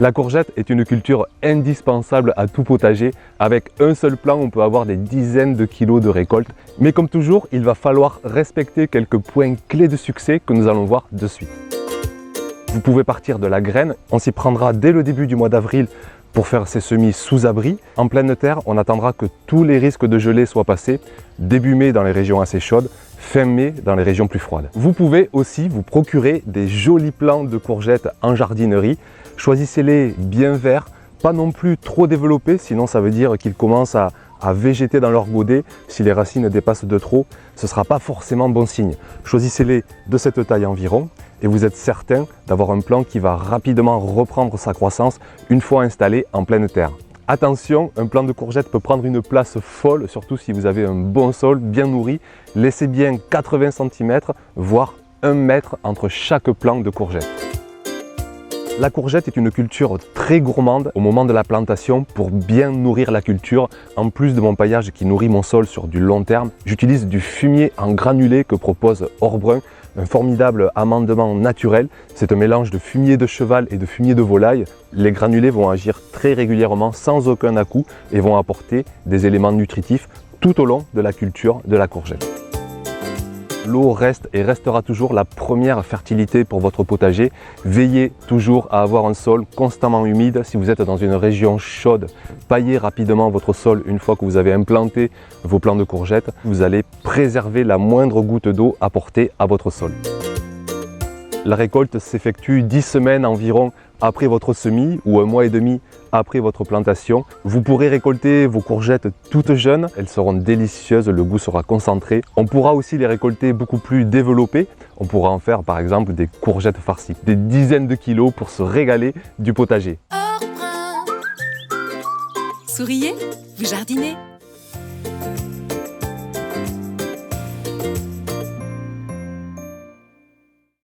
La courgette est une culture indispensable à tout potager. Avec un seul plant, on peut avoir des dizaines de kilos de récolte. Mais comme toujours, il va falloir respecter quelques points clés de succès que nous allons voir de suite. Vous pouvez partir de la graine. On s'y prendra dès le début du mois d'avril pour faire ses semis sous abri. En pleine terre, on attendra que tous les risques de gelée soient passés. Début mai dans les régions assez chaudes, fin mai dans les régions plus froides. Vous pouvez aussi vous procurer des jolis plants de courgettes en jardinerie. Choisissez-les bien verts, pas non plus trop développés, sinon ça veut dire qu'ils commencent à végéter dans leur godet. Si les racines dépassent de trop, ce ne sera pas forcément bon signe. Choisissez-les de cette taille environ et vous êtes certain d'avoir un plant qui va rapidement reprendre sa croissance une fois installé en pleine terre. Attention, un plant de courgette peut prendre une place folle, surtout si vous avez un bon sol bien nourri. Laissez bien 80 cm, voire 1 mètre entre chaque plant de courgette. La courgette est une culture très gourmande au moment de la plantation pour bien nourrir la culture. En plus de mon paillage qui nourrit mon sol sur du long terme, j'utilise du fumier en granulé que propose Orbrun, un formidable amendement naturel. C'est un mélange de fumier de cheval et de fumier de volaille. Les granulés vont agir très régulièrement sans aucun à-coup et vont apporter des éléments nutritifs tout au long de la culture de la courgette. L'eau reste et restera toujours la première fertilité pour votre potager. Veillez toujours à avoir un sol constamment humide. Si vous êtes dans une région chaude, paillez rapidement votre sol une fois que vous avez implanté vos plants de courgettes. Vous allez préserver la moindre goutte d'eau apportée à votre sol. La récolte s'effectue 10 semaines environ après votre semis ou 1 mois et demi après votre plantation. Vous pourrez récolter vos courgettes toutes jeunes, elles seront délicieuses, le goût sera concentré. On pourra aussi les récolter beaucoup plus développées. On pourra en faire par exemple des courgettes farcies, des dizaines de kilos pour se régaler du potager. Souriez, vous jardinez.